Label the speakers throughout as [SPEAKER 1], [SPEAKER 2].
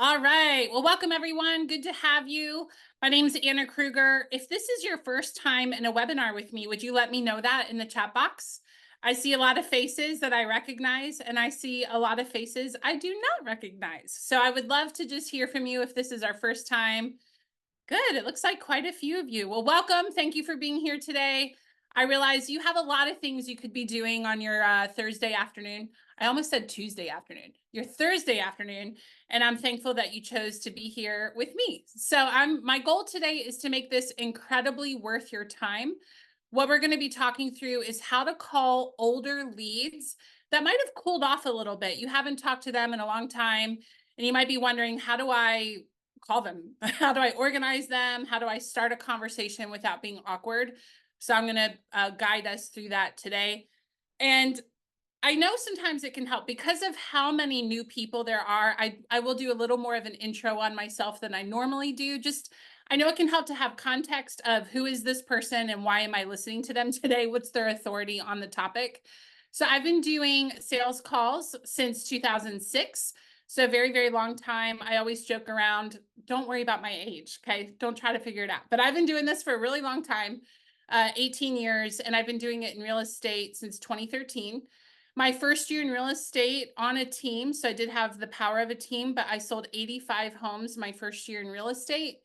[SPEAKER 1] All right. Well, welcome everyone. Good to have you. My name is Anna Krueger. If this is your first time in a webinar with me, would you let me know that in the chat box? I see a lot of faces that I recognize, and I see a lot of faces I do not recognize. So I would love to just hear from you if this is our first time. Good. It looks like quite a few of you. Well, welcome. Thank you for being here today. I realize you have a lot of things you could be doing on your Thursday afternoon. I almost said Tuesday afternoon, your Thursday afternoon. And I'm thankful that you chose to be here with me. So my goal today is to make this incredibly worth your time. What we're going to be talking through is how to call older leads that might have cooled off a little bit. You haven't talked to them in a long time. And you might be wondering, how do I call them? How do I organize them? How do I start a conversation without being awkward? So I'm going to guide us through that today. And I know sometimes it can help because of how many new people there are. I will do a little more of an intro on myself than I normally do. Just, I know it can help to have context of who is this person and why am I listening to them today? What's their authority on the topic? So I've been doing sales calls since 2006. So very, very long time. I always joke around, don't worry about my age, okay? Don't try to figure it out. But I've been doing this for a really long time, 18 years, and I've been doing it in real estate since 2013. My first year in real estate on a team, so I did have the power of a team, but I sold 85 homes my first year in real estate.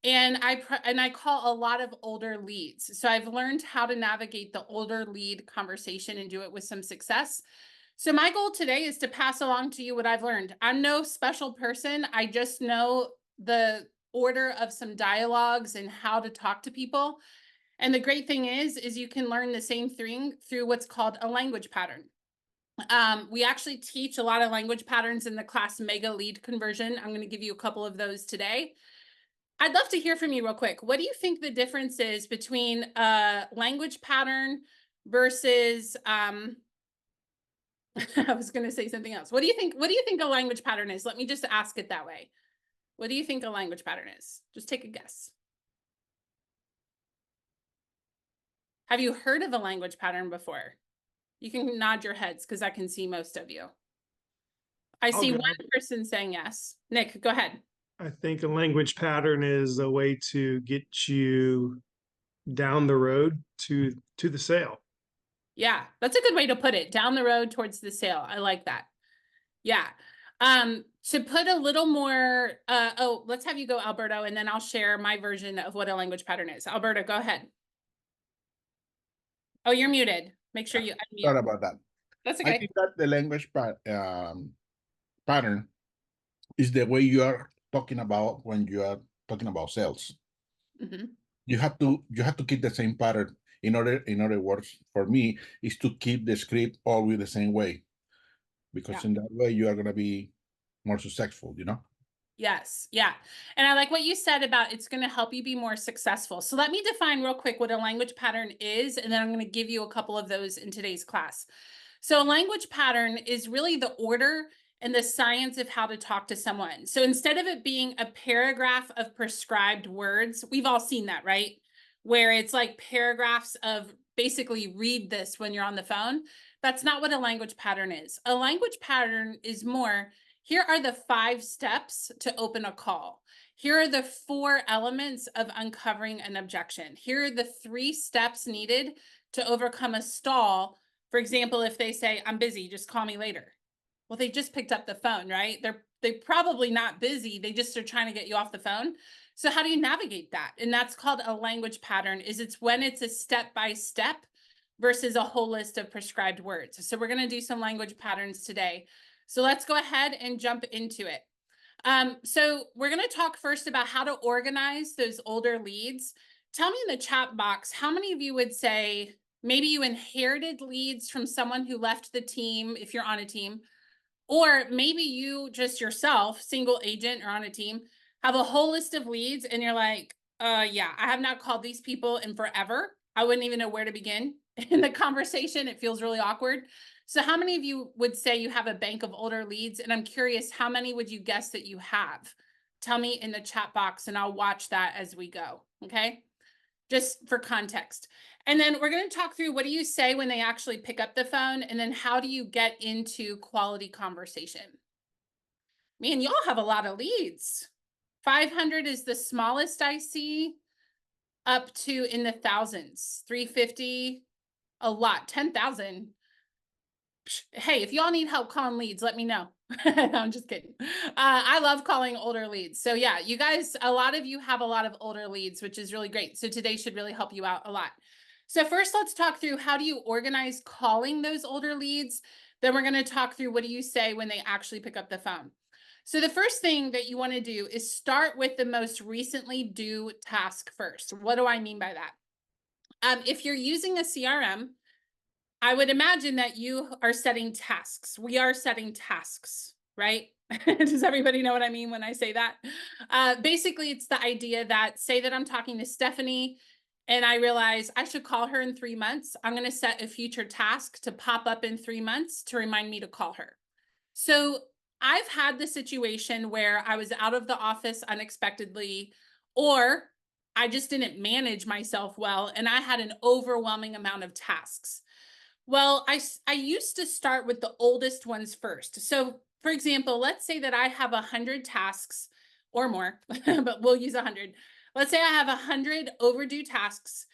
[SPEAKER 1] And I call a lot of older leads. So I've learned how to navigate the older lead conversation and do it with some success. So my goal today is to pass along to you what I've learned. I'm no special person. I just know the order of some dialogues and how to talk to people. And the great thing is you can learn the same thing through what's called a language pattern. We actually teach a lot of language patterns in the class Mega Lead Conversion. I'm going to give you a couple of those today. I'd love to hear from you real quick. What do you think the difference is between a language pattern versus I was going to say something else. What do you think a language pattern is? Let me just ask it that way. What do you think a language pattern is? Just take a guess. Have you heard of a language pattern before? You can nod your heads because I can see most of you. I see
[SPEAKER 2] Okay.
[SPEAKER 1] one person saying yes. Nick, go ahead.
[SPEAKER 2] I think a language pattern is a way to get you down the road to the sale.
[SPEAKER 1] Yeah, that's a good way to put it. Down the road towards the sale. I like that. Yeah. To put a little more, let's have you go, Alberto, and then I'll share my version of what a language pattern is. Alberto, go ahead. Oh, you're muted. Make sure you unmute.
[SPEAKER 3] Sorry about that.
[SPEAKER 1] That's
[SPEAKER 3] I
[SPEAKER 1] okay.
[SPEAKER 3] think that the language pattern is the way you are talking about when you are talking about sales.
[SPEAKER 1] Mhm.
[SPEAKER 3] You have to keep the same pattern. In other words, for me, is to keep the script always the same way, because
[SPEAKER 1] Yeah.
[SPEAKER 3] in that way you are gonna be more successful.
[SPEAKER 1] Yes. Yeah. And I like what you said about it's going to help you be more successful. So let me define real quick what a language pattern is, and then I'm going to give you a couple of those in today's class. So a language pattern is really the order and the science of how to talk to someone. So instead of it being a paragraph of prescribed words, we've all seen that, right? Where it's like paragraphs of basically read this when you're on the phone. That's not what a language pattern is. A language pattern is more, here are the 5 steps to open a call. Here are the 4 elements of uncovering an objection. Here are the 3 steps needed to overcome a stall. For example, if they say, I'm busy, just call me later. Well, they just picked up the phone, right? They're probably not busy. They just are trying to get you off the phone. So how do you navigate that? And that's called a language pattern, is it's when it's a step-by-step versus a whole list of prescribed words. So we're going to do some language patterns today. So let's go ahead and jump into it. So we're going to talk first about how to organize those older leads. Tell me in the chat box, how many of you would say maybe you inherited leads from someone who left the team, if you're on a team, or maybe you just yourself, single agent or on a team, have a whole list of leads and you're like, yeah, I have not called these people in forever. I wouldn't even know where to begin in the conversation. It feels really awkward. So how many of you would say you have a bank of older leads? And I'm curious, how many would you guess that you have? Tell me in the chat box and I'll watch that as we go. Okay. Just for context. And then we're going to talk through, what do you say when they actually pick up the phone? And then how do you get into quality conversation? Man, y'all have a lot of leads. 500 is the smallest I see, up to in the thousands. 350, a lot. 10,000. Hey, if y'all need help calling leads, let me know. I'm just kidding. I love calling older leads. So yeah, you guys, a lot of you have a lot of older leads, which is really great. So today should really help you out a lot. So first, let's talk through how do you organize calling those older leads. Then we're going to talk through what do you say when they actually pick up the phone. So the first thing that you want to do is start with the most recently due task first. What do I mean by that? If you're using a CRM, I would imagine that you are setting tasks. We are setting tasks, right? Does everybody know what I mean when I say that? Basically, it's the idea that, say that I'm talking to Stephanie and I realize I should call her in 3 months. I'm going to set a future task to pop up in 3 months to remind me to call her. So I've had the situation where I was out of the office unexpectedly, or I just didn't manage myself well, and I had an overwhelming amount of tasks. Well, I used to start with the oldest ones first. So for example, let's say that I have 100 tasks or more, but we'll use 100. Let's say I have 100 overdue tasks,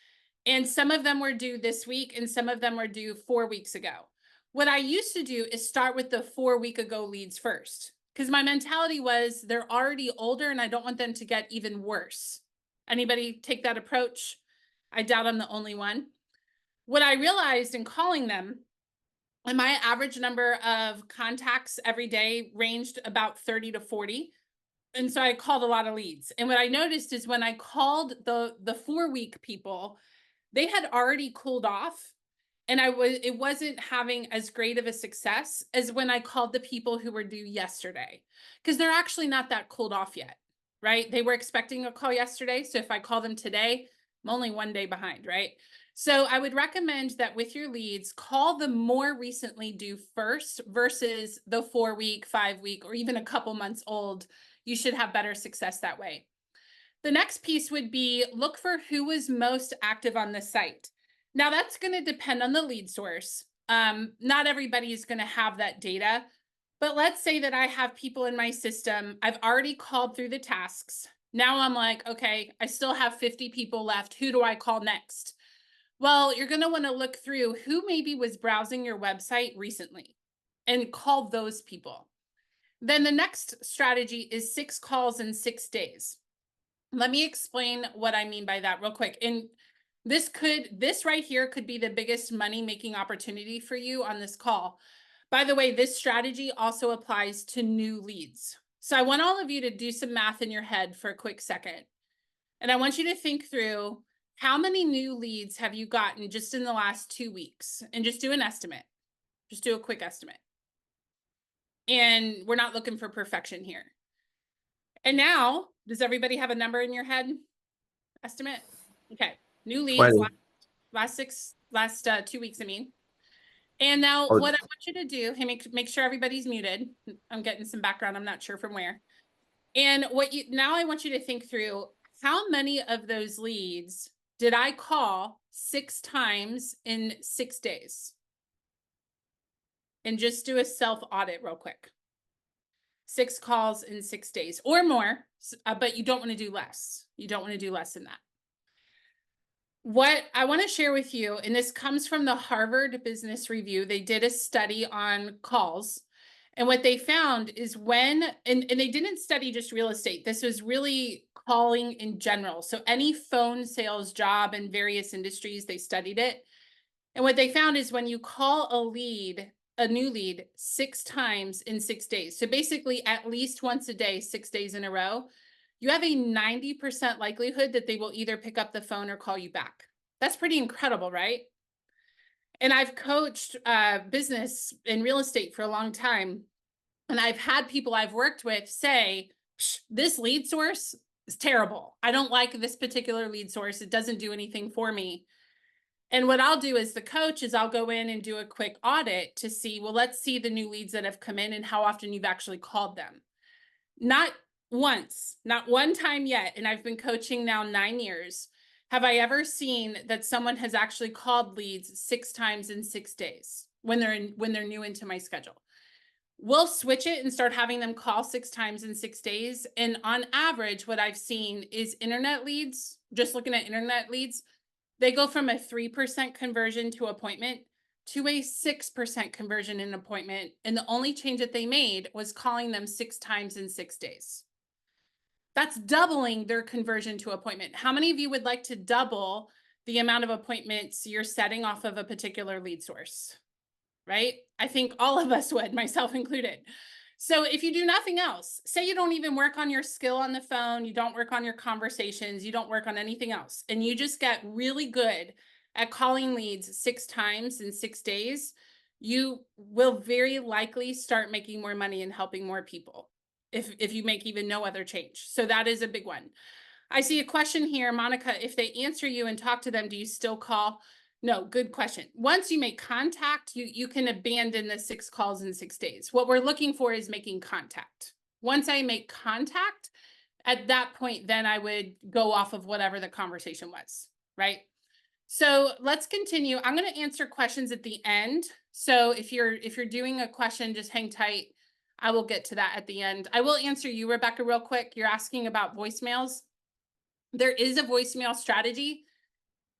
[SPEAKER 1] and some of them were due this week and some of them were due 4 weeks ago. What I used to do is start with the 4 week ago leads first, because my mentality was they're already older and I don't want them to get even worse. Anybody take that approach? I doubt I'm the only one. What I realized in calling them, and my average number of contacts every day ranged about 30 to 40. And so I called a lot of leads. And what I noticed is when I called the 4 week people, they had already cooled off, and it wasn't having as great of a success as when I called the people who were due yesterday, because they're actually not that cooled off yet, right? They were expecting a call yesterday. So if I call them today, I'm only 1 day behind, right? So I would recommend that with your leads, call the more recently due first versus the 4 week, 5 week, or even a couple months old. You should have better success that way. The next piece would be look for who was most active on the site. Now that's going to depend on the lead source. Not everybody is going to have that data, but let's say that I have people in my system. I've already called through the tasks. Now I'm like, okay, I still have 50 people left. Who do I call next? Well, you're going to want to look through who maybe was browsing your website recently and call those people. Then the next strategy is 6 calls in 6 days. Let me explain what I mean by that real quick. And this right here could be the biggest money-making opportunity for you on this call. By the way, this strategy also applies to new leads. So I want all of you to do some math in your head for a quick second. And I want you to think through, how many new leads have you gotten just in the last 2 weeks? And just do an estimate. Just do a quick estimate. And we're not looking for perfection here. And now, does everybody have a number in your head? Estimate? Okay. New leads
[SPEAKER 4] 20.
[SPEAKER 1] last 2 weeks, I mean. And now
[SPEAKER 4] Oh,
[SPEAKER 1] what I want you to do, hey, make sure everybody's muted. I'm getting some background. I'm not sure from where. And now I want you to think through, how many of those leads did I call 6 times in 6 days? And just do a self audit real quick. 6 calls in 6 days or more, but you don't want to do less. You don't want to do less than that. What I want to share with you, and this comes from the Harvard Business Review, they did a study on calls. And what they found is and they didn't study just real estate. This was really calling in general. So any phone sales job in various industries, they studied it. And what they found is when you call a new lead 6 times in 6 days, so basically at least once a day, 6 days in a row, you have a 90% likelihood that they will either pick up the phone or call you back. That's pretty incredible, right? And I've coached business in real estate for a long time. And I've had people I've worked with say, this lead source is terrible. I don't like this particular lead source. It doesn't do anything for me. And what I'll do as the coach is I'll go in and do a quick audit to see, well, let's see the new leads that have come in and how often you've actually called them. Not once, not one time yet, and I've been coaching now 9 years, have I ever seen that someone has actually called leads 6 times in 6 days when they're new into my schedule. We'll switch it and start having them call 6 times in 6 days. And on average, what I've seen is internet leads, just looking at internet leads, they go from a 3% conversion to appointment to a 6% conversion in appointment. And the only change that they made was calling them 6 times in 6 days. That's doubling their conversion to appointment. How many of you would like to double the amount of appointments you're setting off of a particular lead source? Right? I think all of us would, myself included. So if you do nothing else, say you don't even work on your skill on the phone, you don't work on your conversations, you don't work on anything else, and you just get really good at calling leads 6 times in 6 days, you will very likely start making more money and helping more people if you make even no other change. So that is a big one. I see a question here, Monica, if they answer you and talk to them, do you still call? No, good question. Once you make contact, you can abandon the 6 calls in 6 days. What we're looking for is making contact. Once I make contact, at that point, then I would go off of whatever the conversation was, right? So let's continue. I'm going to answer questions at the end. So if you're doing a question, just hang tight. I will get to that at the end. I will answer you, Rebecca, real quick. You're asking about voicemails. There is a voicemail strategy.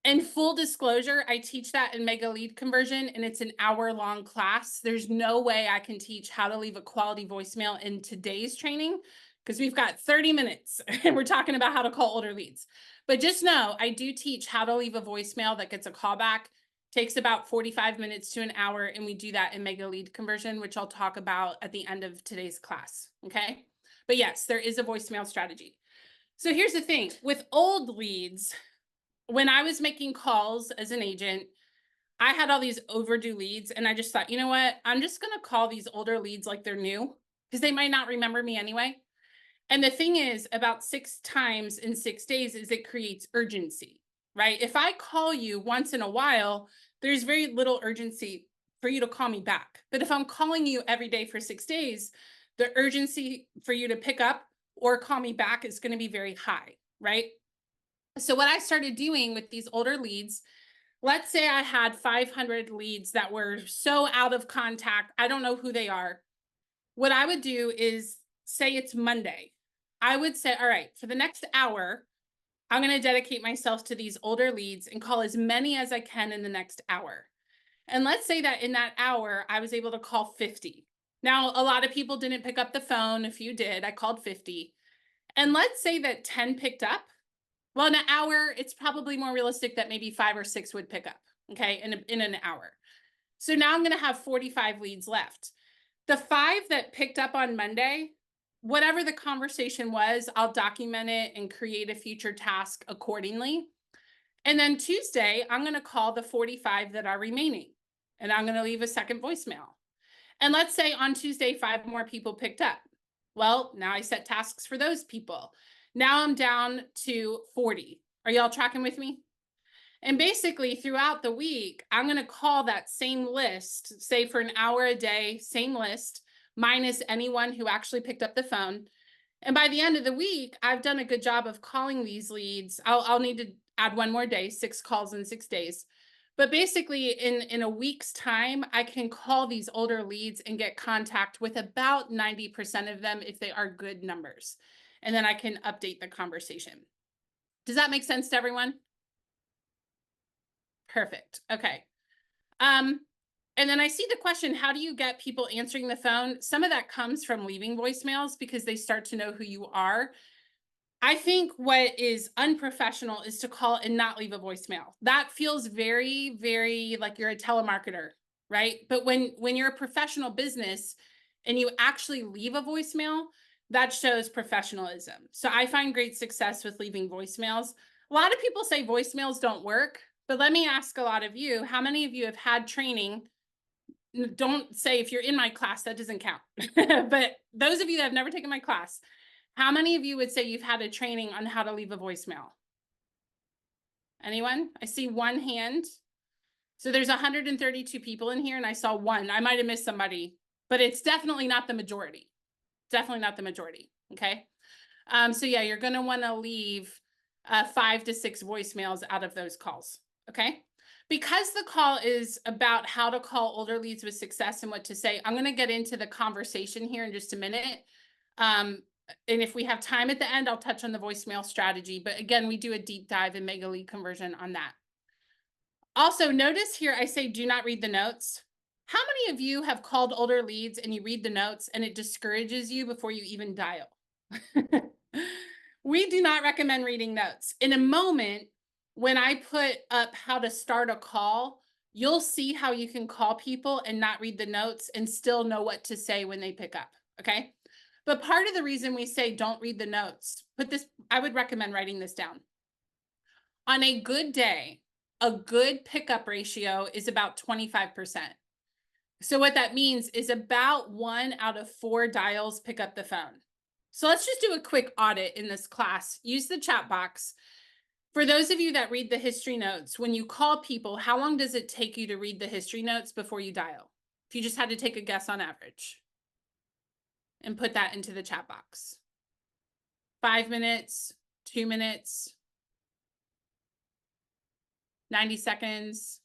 [SPEAKER 1] And full disclosure, I teach that in Mega Lead Conversion, and it's an hour-long class. There's no way I can teach how to leave a quality voicemail in today's training because we've got 30 minutes and we're talking about how to call older leads. But just know, I do teach how to leave a voicemail that gets a callback. Takes about 45 minutes to an hour, and we do that in Mega Lead Conversion, which I'll talk about at the end of today's class, okay? But yes, there is a voicemail strategy. So here's the thing, with old leads, when I was making calls as an agent, I had all these overdue leads, and I just thought, you know what? I'm just going to call these older leads like they're new because they might not remember me anyway. And the thing is, about 6 times in 6 days is it creates urgency, right? If I call you once in a while, there's very little urgency for you to call me back. But if I'm calling you every day for 6 days, the urgency for you to pick up or call me back is going to be very high, right? So what I started doing with these older leads, let's say I had 500 leads that were so out of contact, I don't know who they are. What I would do is say it's Monday. I would say, all right, for the next hour, I'm going to dedicate myself to these older leads and call as many as I can in the next hour. And let's say that in that hour, I was able to call 50. Now, a lot of people didn't pick up the phone. A few did. I called 50. And let's say that 10 picked up. Well, in an hour, it's probably more realistic that maybe 5 or 6 would pick up, okay, in an hour. So now I'm going to have 45 leads left. The 5 that picked up on Monday, whatever the conversation was, I'll document it and create a future task accordingly. And then Tuesday, I'm going to call the 45 that are remaining, and I'm going to leave a second voicemail. And let's say on Tuesday, 5 more people picked up. Well, now I set tasks for those people. Now I'm down to 40. Are y'all tracking with me? And basically throughout the week, I'm going to call that same list, say for an hour a day, same list, minus anyone who actually picked up the phone. And by the end of the week, I've done a good job of calling these leads. I'll need to add one more day, 6 calls in 6 days. But basically in a week's time, I can call these older leads and get contact with about 90% of them if they are good numbers. And then I can update the conversation. Does that make sense to everyone? Perfect. Okay. And then I see the question, how do you get people answering the phone? Some of that comes from leaving voicemails because they start to know who you are. I think what is unprofessional is to call and not leave a voicemail. That feels very, very like you're a telemarketer, right? But when you're a professional business and you actually leave a voicemail, that shows professionalism. So I find great success with leaving voicemails. A lot of people say voicemails don't work, but let me ask a lot of you, how many of you have had training? Don't say if you're in my class, that doesn't count. But those of you that have never taken my class, how many of you would say you've had a training on how to leave a voicemail? Anyone? I see one hand. So there's 132 people in here and I saw one. I might have missed somebody, but it's definitely not the majority. Definitely not the majority, okay? So yeah, you're gonna wanna leave 5 to 6 voicemails out of those calls, okay? Because the call is about how to call older leads with success and what to say, I'm going to get into the conversation here in just a minute. And if we have time at the end, I'll touch on the voicemail strategy. But again, we do a deep dive in mega lead conversion on that. Also, notice here I say do not read the notes. How many of you have called older leads and you read the notes and it discourages you before you even dial? We do not recommend reading notes. In a moment, when I put up how to start a call, you'll see how you can call people and not read the notes and still know what to say when they pick up, okay? But part of the reason we say don't read the notes, I would recommend writing this down. On a good day, a good pickup ratio is about 25%. So what that means is about 1 out of 4 dials pick up the phone. So let's just do a quick audit in this class. Use the chat box. For those of you that read the history notes, when you call people, how long does it take you to read the history notes before you dial? If you just had to take a guess on average and put that into the chat box. 5 minutes, 2 minutes, 90 seconds.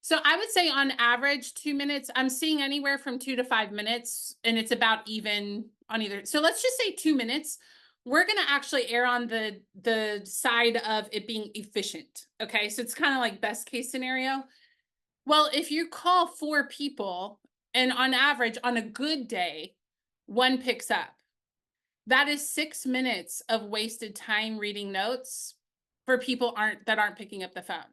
[SPEAKER 1] So I would say on average 2 minutes. I'm seeing anywhere from 2 to 5 minutes, and it's about even on either. So let's just say 2 minutes. We're going to actually err on the side of it being efficient. Okay, so it's kind of like best case scenario. Well, if you call 4 people and on average on a good day, 1 picks up, that is 6 minutes of wasted time reading notes for people that aren't picking up the phone.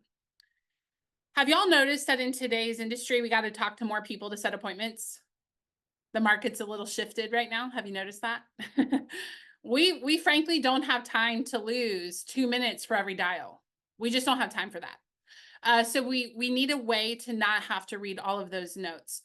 [SPEAKER 1] Have y'all noticed that in today's industry, we got to talk to more people to set appointments? The market's a little shifted right now. Have you noticed that? We frankly don't have time to lose 2 minutes for every dial. We just don't have time for that. So we need a way to not have to read all of those notes.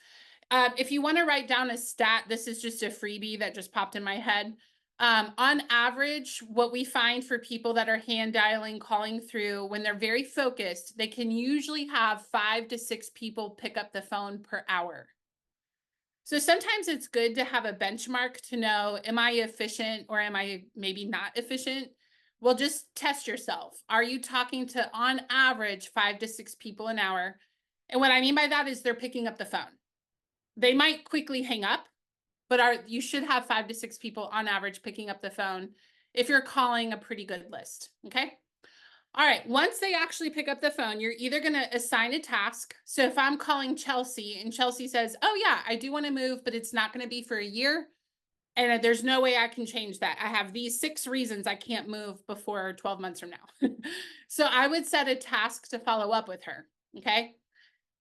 [SPEAKER 1] If you want to write down a stat, this is just a freebie that just popped in my head. On average, what we find for people that are hand dialing, calling through, when they're very focused, they can usually have 5 to 6 people pick up the phone per hour. So sometimes it's good to have a benchmark to know, am I efficient or am I maybe not efficient? Well, just test yourself. Are you talking to, on average, 5 to 6 people an hour? And what I mean by that is they're picking up the phone. They might quickly hang up, but you should have 5 to 6 people on average picking up the phone if you're calling a pretty good list, okay? All right, once they actually pick up the phone, you're either going to assign a task. So if I'm calling Chelsea and Chelsea says, oh yeah, I do want to move, but it's not going to be for a year, and there's no way I can change that. I have these 6 reasons I can't move before 12 months from now. So I would set a task to follow up with her, okay?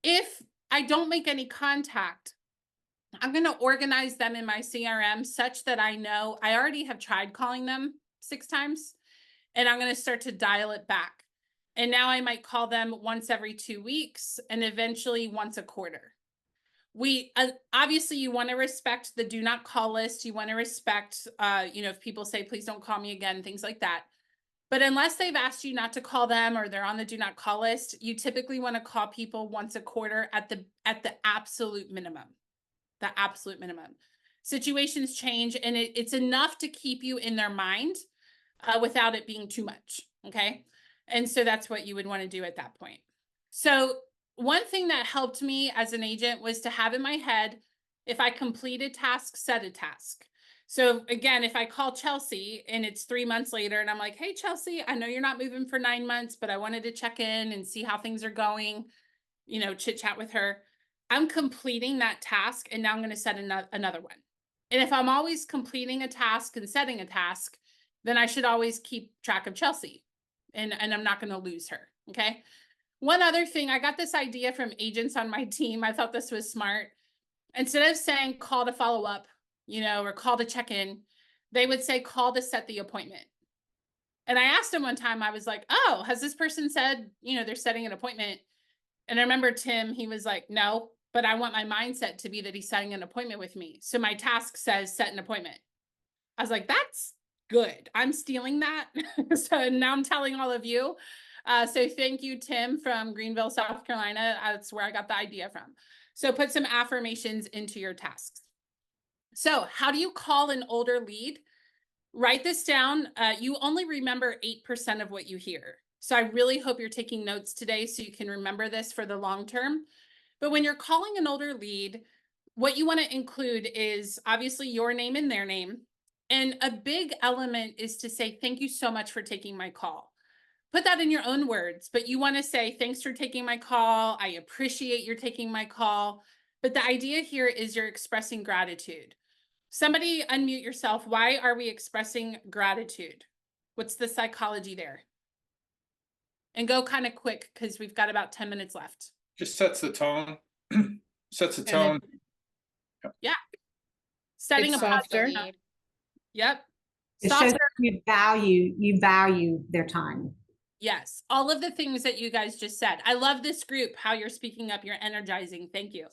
[SPEAKER 1] If I don't make any contact, I'm going to organize them in my CRM such that I know I already have tried calling them 6 times, and I'm going to start to dial it back. And now I might call them once every 2 weeks and eventually once a quarter. Obviously you want to respect the do not call list. You want to respect, if people say, please don't call me again, things like that. But unless they've asked you not to call them or they're on the do not call list, you typically want to call people once a quarter at the absolute minimum. The absolute minimum. Situations change, and it's enough to keep you in their mind without it being too much, okay? And so that's what you would want to do at that point. So one thing that helped me as an agent was to have in my head, if I complete a task, set a task. So again, if I call Chelsea and it's 3 months later and I'm like, hey, Chelsea, I know you're not moving for 9 months, but I wanted to check in and see how things are going, chit chat with her. I'm completing that task, and now I'm going to set another one. And if I'm always completing a task and setting a task, then I should always keep track of Chelsea, and I'm not going to lose her, okay? One other thing, I got this idea from agents on my team. I thought this was smart. Instead of saying call to follow up, or call to check in, they would say call to set the appointment. And I asked him one time, I was like, oh, has this person said, they're setting an appointment? And I remember Tim, he was like, no, but I want my mindset to be that he's setting an appointment with me. So my task says set an appointment. I was like, that's good. I'm stealing that. So now I'm telling all of you. So thank you, Tim from Greenville, South Carolina. That's where I got the idea from. So put some affirmations into your tasks. So how do you call an older lead? Write this down. You only remember 8% of what you hear. So I really hope you're taking notes today so you can remember this for the long term. But when you're calling an older lead, what you want to include is obviously your name and their name. And a big element is to say, thank you so much for taking my call. Put that in your own words, but you want to say, thanks for taking my call. I appreciate your taking my call. But the idea here is you're expressing gratitude. Somebody unmute yourself. Why are we expressing gratitude? What's the psychology there? And go kind of quick because we've got about 10 minutes left.
[SPEAKER 4] Just sets the tone. Sets the
[SPEAKER 5] And then-
[SPEAKER 4] tone.
[SPEAKER 1] Yeah. Setting
[SPEAKER 5] It's
[SPEAKER 1] a
[SPEAKER 5] softer.
[SPEAKER 1] positive tone. Yep.
[SPEAKER 6] It shows
[SPEAKER 1] Softer.
[SPEAKER 6] that you value their time.
[SPEAKER 1] Yes. All of the things that you guys just said. I love this group, how you're speaking up, you're energizing. Thank you.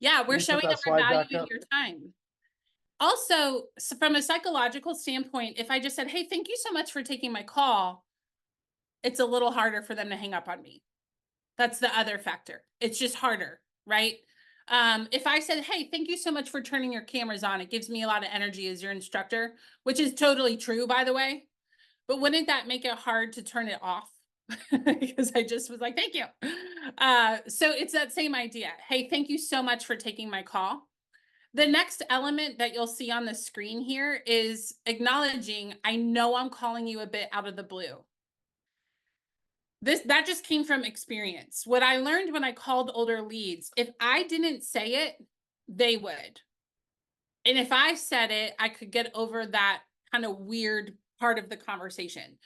[SPEAKER 1] Yeah, we're
[SPEAKER 7] Can you put
[SPEAKER 1] showing
[SPEAKER 7] that
[SPEAKER 1] that we're
[SPEAKER 7] slide back
[SPEAKER 1] valuing
[SPEAKER 7] up?
[SPEAKER 1] your time. Also, from a psychological standpoint, if I just said, hey, thank you so much for taking my call, it's a little harder for them to hang up on me. That's the other factor. It's just harder, right? If I said, hey, thank you so much for turning your cameras on, it gives me a lot of energy as your instructor, which is totally true, by the way. But wouldn't that make it hard to turn it off? Because I just was like, thank you. So it's that same idea. Hey, thank you so much for taking my call. The next element that you'll see on the screen here is acknowledging, I know I'm calling you a bit out of the blue. That just came from experience. What I learned when I called older leads, if I didn't say it, they would. And if I said it, I could get over that kind of weird part of the conversation.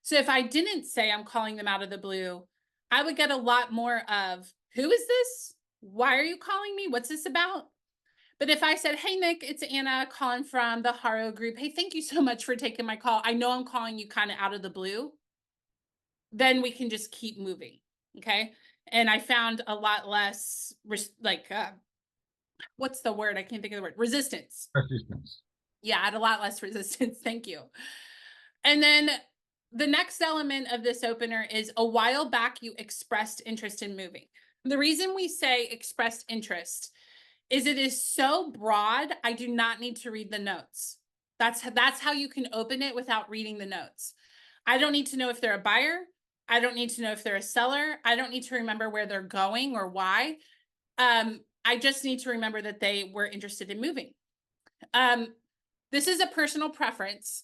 [SPEAKER 1] So if I didn't say I'm calling them out of the blue, I would get a lot more of, who is this? Why are you calling me? What's this about? But if I said, hey, Nick, it's Anna calling from the Haro group. Hey, thank you so much for taking my call. I know I'm calling you kind of out of the blue. Then we can just keep moving. Okay. And I found a lot less what's the word? I can't think of the word. Resistance.
[SPEAKER 3] Resistance.
[SPEAKER 1] Yeah, I had a lot less resistance. Thank you. And then the next element of this opener is a while back you expressed interest in moving. The reason we say expressed interest is it is so broad, I do not need to read the notes. That's how you can open it without reading the notes. I don't need to know if they're a buyer. I don't need to know if they're a seller. I don't need to remember where they're going or why. I just need to remember that they were interested in moving. This is a personal preference.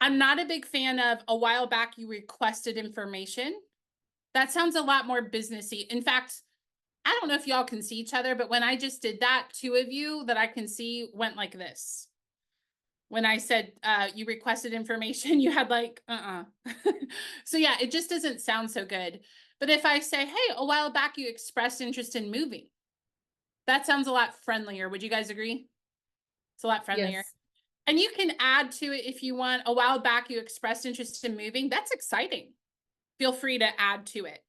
[SPEAKER 1] I'm not a big fan of a while back you requested information. That sounds a lot more businessy. In fact, I don't know if y'all can see each other, but when I just did that, two of you that I can see went like this. When I said you requested information, you had like, So yeah, it just doesn't sound so good. But if I say, hey, a while back you expressed interest in moving, that sounds a lot friendlier. Would you guys agree? It's a lot friendlier.
[SPEAKER 5] Yes.
[SPEAKER 1] And you can add to it if you want. A while back you expressed interest in moving. That's exciting. Feel free to add to it.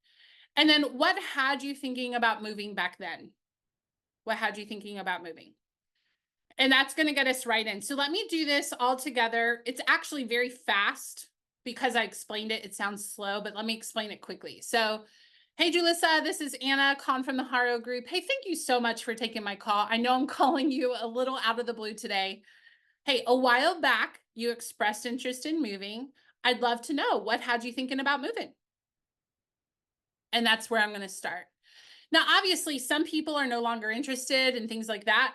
[SPEAKER 1] And then what had you thinking about moving back then? What had you thinking about moving? And that's going to get us right in. So let me do this all together. It's actually very fast because I explained it. It sounds slow, but let me explain it quickly. So, hey, Julissa, this is Anna calling from the Haro group. Hey, thank you so much for taking my call. I know I'm calling you a little out of the blue today. Hey, a while back, you expressed interest in moving. I'd love to know what had you thinking about moving? And that's where I'm going to start. Now, obviously, some people are no longer interested and things like that.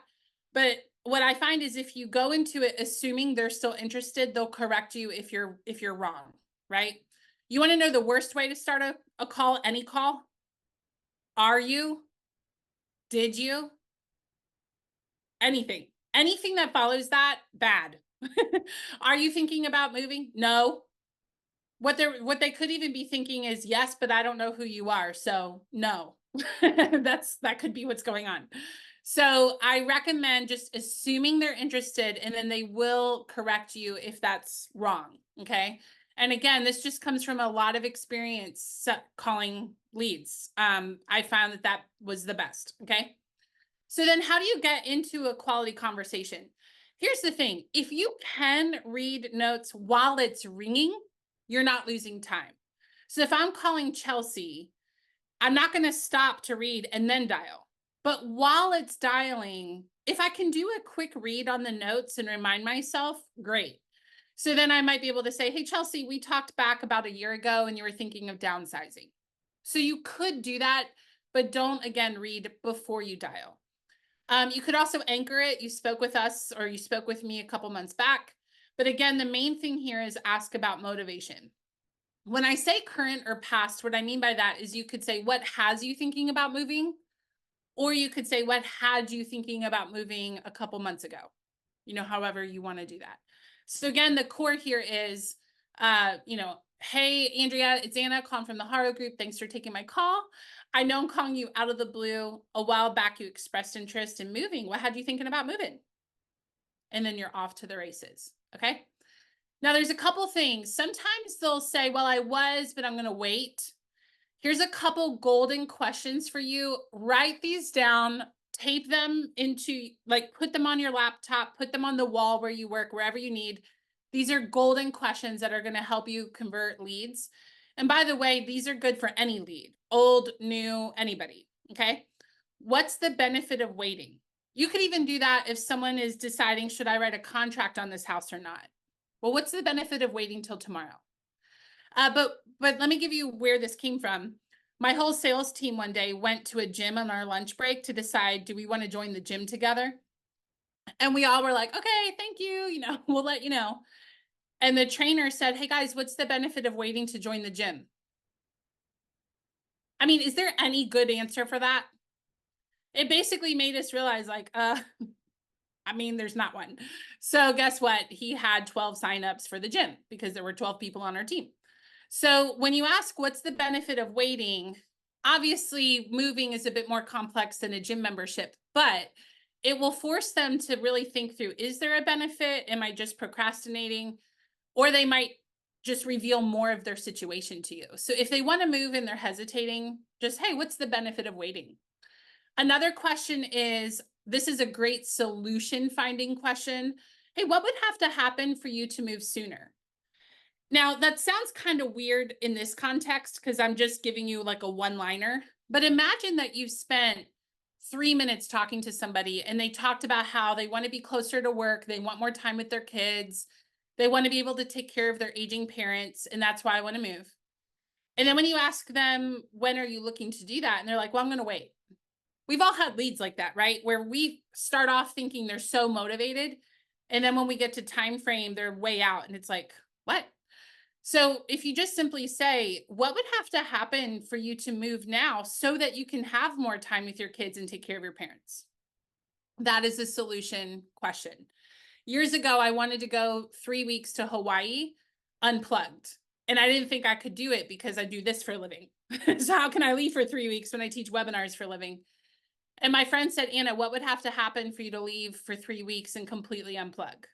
[SPEAKER 1] But what I find is if you go into it assuming they're still interested, they'll correct you if you're wrong, right? You want to know the worst way to start a call, any call? Are you? Did you? Anything. Anything that follows that, bad. Are you thinking about moving? No. What they could even be thinking is yes, but I don't know who you are, so no. That could be what's going on. So I recommend just assuming they're interested, and then they will correct you if that's wrong. Okay. And again, this just comes from a lot of experience calling leads. I found that was the best. Okay. So then how do you get into a quality conversation? Here's the thing. If you can read notes while it's ringing, you're not losing time. So if I'm calling Chelsea, I'm not going to stop to read and then dial. But while it's dialing, if I can do a quick read on the notes and remind myself, great. So then I might be able to say, hey, Chelsea, we talked back about a year ago and you were thinking of downsizing. So you could do that, but don't again read before you dial. You could also anchor it. You spoke with us or you spoke with me a couple months back. But again, the main thing here is ask about motivation. When I say current or past, what I mean by that is you could say, what has you thinking about moving? Or you could say, what had you thinking about moving a couple months ago? You know, however you want to do that. So again, the core here is, hey, Andrea, it's Anna calling from the Haro Group. Thanks for taking my call. I know I'm calling you out of the blue. A while back, you expressed interest in moving. What had you thinking about moving? And then you're off to the races. Okay. Now there's a couple things. Sometimes they'll say, well, I was, but I'm going to wait. Here's a couple golden questions for you. Write these down, tape them into, like, put them on your laptop, put them on the wall where you work, wherever you need. These are golden questions that are going to help you convert leads. And by the way, these are good for any lead, old, new, anybody. Okay. What's the benefit of waiting? You could even do that if someone is deciding, should I write a contract on this house or not? Well, what's the benefit of waiting till tomorrow? But let me give you where this came from. My whole sales team one day went to a gym on our lunch break to decide, do we want to join the gym together? And we all were like, okay, thank you. You know, we'll let you know. And the trainer said, hey guys, what's the benefit of waiting to join the gym? I mean, is there any good answer for that? It basically made us realize like, I mean, there's not one. So guess what? He had 12 signups for the gym because there were 12 people on our team. So when you ask what's the benefit of waiting, obviously moving is a bit more complex than a gym membership, but it will force them to really think through, is there a benefit? Am I just procrastinating? Or they might just reveal more of their situation to you. So if they want to move and they're hesitating, just, hey, what's the benefit of waiting? Another question is, this is a great solution finding question. Hey, what would have to happen for you to move sooner? Now, that sounds kind of weird in this context because I'm just giving you like a one-liner, but imagine that you've spent 3 minutes talking to somebody and they talked about how they want to be closer to work, they want more time with their kids, they want to be able to take care of their aging parents, and that's why I want to move. And then when you ask them, when are you looking to do that? And they're like, well, I'm going to wait. We've all had leads like that, right? Where we start off thinking they're so motivated, and then when we get to time frame, they're way out, and it's like, what? So if you just simply say, what would have to happen for you to move now so that you can have more time with your kids and take care of your parents? That is a solution question. Years ago, I wanted to go 3 weeks to Hawaii unplugged. And I didn't think I could do it because I do this for a living. So how can I leave for 3 weeks when I teach webinars for a living? And my friend said, Anna, what would have to happen for you to leave for 3 weeks and completely unplug?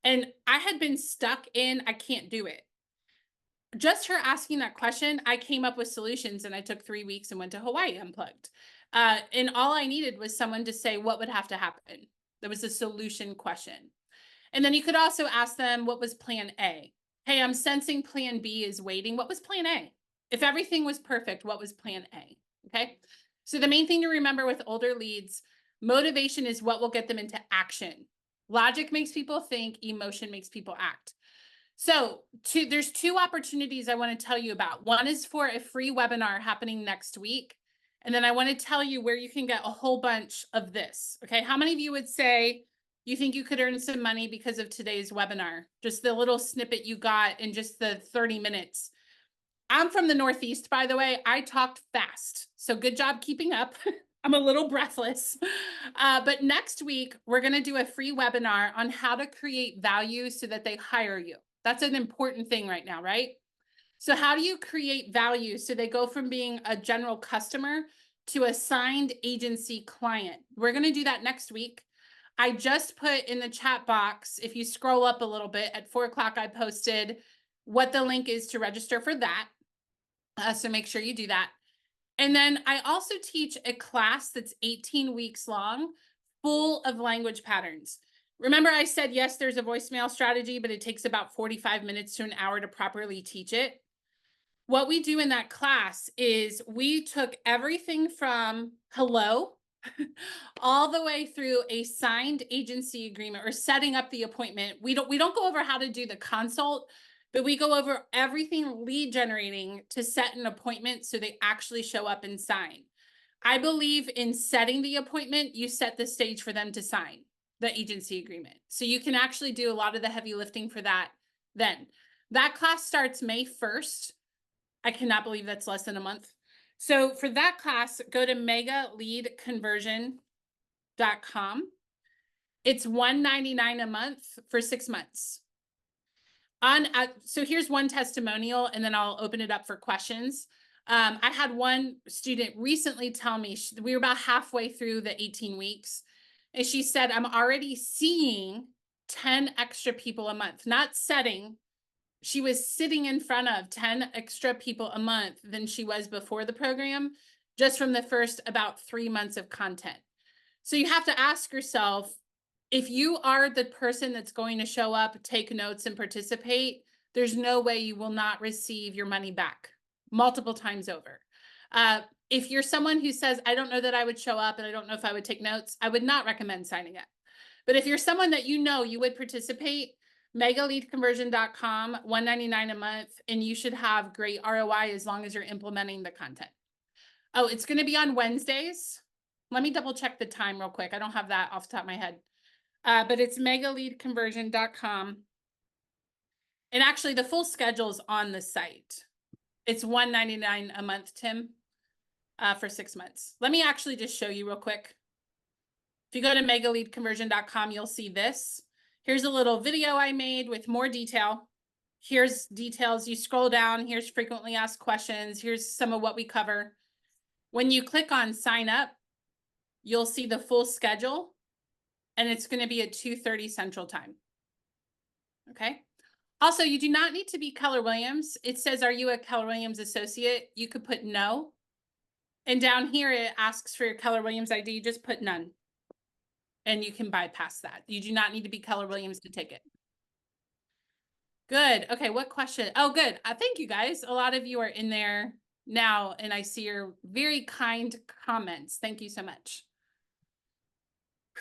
[SPEAKER 1] And I had been stuck in, I can't do it. Just her asking that question, I came up with solutions, and I took 3 weeks and went to Hawaii unplugged. And all I needed was someone to say, what would have to happen? There was a solution question. And then you could also ask them, what was plan A? Hey, I'm sensing plan B is waiting. What was plan A? If everything was perfect, what was plan A? Okay. So the main thing to remember with older leads, motivation is what will get them into action. Logic makes people think, emotion makes people act. So there's 2 opportunities I want to tell you about. One is for a free webinar happening next week. And then I want to tell you where you can get a whole bunch of this. Okay. How many of you would say you think you could earn some money because of today's webinar? Just the little snippet you got in just the 30 minutes. I'm from the Northeast, by the way. I talked fast. So good job keeping up. I'm a little breathless. But next week, we're going to do a free webinar on how to create value so that they hire you. That's an important thing right now, right? So how do you create value so they go from being a general customer to a signed agency client? We're going to do that next week. I just put in the chat box, if you scroll up a little bit, at 4 o'clock, I posted what the link is to register for that. So make sure you do that. And then I also teach a class that's 18 weeks long, full of language patterns. Remember I said, yes, there's a voicemail strategy, but it takes about 45 minutes to an hour to properly teach it. What we do in that class is we took everything from hello, all the way through a signed agency agreement or setting up the appointment. We don't go over how to do the consult, but we go over everything lead generating to set an appointment so they actually show up and sign. I believe in setting the appointment, you set the stage for them to sign the agency agreement. So you can actually do a lot of the heavy lifting for that then. That class starts May 1st. I cannot believe that's less than a month. So for that class, go to megaleadconversion.com. It's $199 a month for 6 months. So here's one testimonial, and then I'll open it up for questions. I had one student recently tell me, we were about halfway through the 18 weeks, and she said, I'm already seeing 10 extra people a month, not setting. She was sitting in front of 10 extra people a month than she was before the program, just from the first about 3 months of content. So you have to ask yourself, if you are the person that's going to show up, take notes, and participate, there's no way you will not receive your money back multiple times over. If you're someone who says, I don't know that I would show up and I don't know if I would take notes, I would not recommend signing up. But if you're someone that you know you would participate, megaleadconversion.com, $199 a month, and you should have great ROI as long as you're implementing the content. Oh, it's going to be on Wednesdays. Let me double check the time real quick. I don't have that off the top of my head. But it's megaleadconversion.com. And actually the full schedule is on the site. It's $199 a month, Tim, for 6 months. Let me actually just show you real quick. If you go to megaleadconversion.com, you'll see this. Here's a little video I made with more detail. Here's details. You scroll down. Here's frequently asked questions. Here's some of what we cover. When you click on sign up, you'll see the full schedule, and it's going to be at 2:30 Central Time. Okay. Also, you do not need to be Keller Williams. It says, are you a Keller Williams associate? You could put no. And down here, it asks for your Keller Williams ID. You just put none. And you can bypass that. You do not need to be Keller Williams to take it. Good. Okay, what question? Oh, good. Thank you, guys. A lot of you are in there now, and I see your very kind comments. Thank you so much.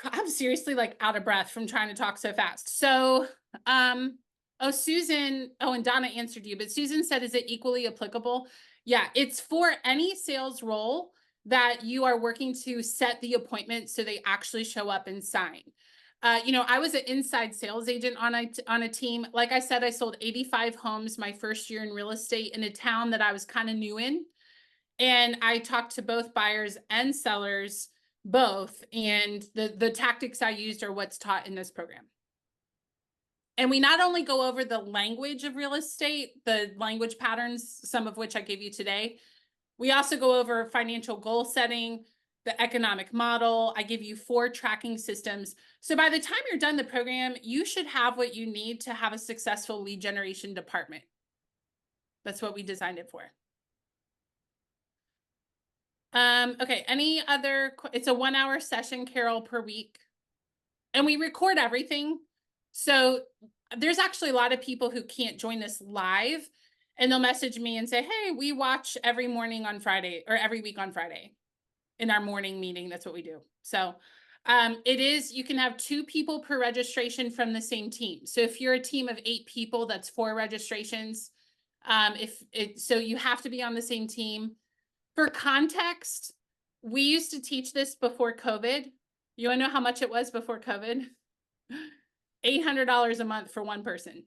[SPEAKER 1] I'm seriously like out of breath from trying to talk so fast. So, oh, Susan, oh, and Donna answered you, but Susan said, is it equally applicable? Yeah, it's for any sales role that you are working to set the appointment so they actually show up and sign. You know, I was an inside sales agent on a team. Like I said, I sold 85 homes my first year in real estate in a town that I was kind of new in. And I talked to both buyers and sellers, both. And the tactics I used are what's taught in this program. And we not only go over the language of real estate, the language patterns, some of which I gave you today, we also go over financial goal setting, the economic model. I give you 4 tracking systems. So by the time you're done the program, you should have what you need to have a successful lead generation department. That's what we designed it for. Okay, any other, it's a 1-hour session, Carol, per week. And we record everything. So there's actually a lot of people who can't join this live, and they'll message me and say, hey, we watch every morning on Friday or every week on Friday in our morning meeting. That's what we do. So it is, you can have 2 people per registration from the same team. So if you're a team of 8 people, that's 4 registrations. So you have to be on the same team. For context, we used to teach this before COVID. You want to know how much it was before COVID? $800 a month for one person.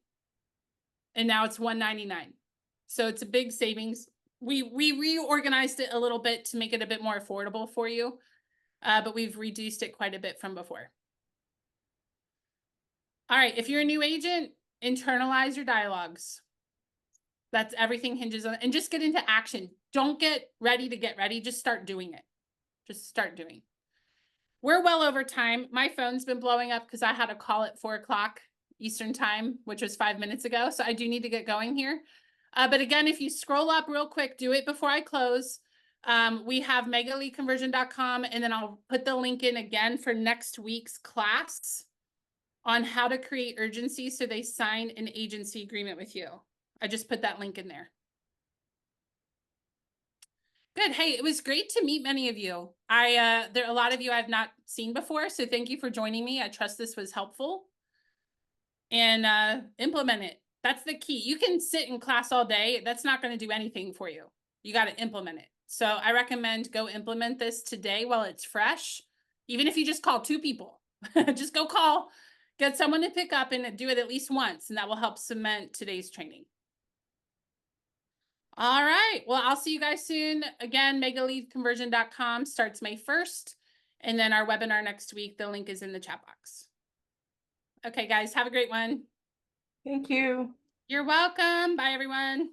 [SPEAKER 1] And now it's $199. So it's a big savings. We reorganized it a little bit to make it a bit more affordable for you, but we've reduced it quite a bit from before. All right, if you're a new agent, internalize your dialogues. That's everything hinges on, and just get into action. Don't get ready to get ready. Just start doing it. Just start doing. We're well over time. My phone's been blowing up because I had a call at 4 o'clock Eastern time, which was 5 minutes ago. So I do need to get going here. But again, if you scroll up real quick, do it before I close. We have megaleadconversion.com, and then I'll put the link in again for next week's class on how to create urgency so they sign an agency agreement with you. I just put that link in there. Good. Hey, it was great to meet many of you. There are a lot of you I've not seen before, so thank you for joining me. I trust this was helpful. And implement it. That's the key. You can sit in class all day. That's not going to do anything for you. You got to implement it. So I recommend go implement this today while it's fresh. Even if you just call 2 people, just go call, get someone to pick up and do it at least once, and that will help cement today's training. All right. Well, I'll see you guys soon. Again, megaleadconversion.com starts May 1st. And then our webinar next week, the link is in the chat box. Okay, guys, have a great one.
[SPEAKER 5] Thank you.
[SPEAKER 1] You're welcome. Bye, everyone.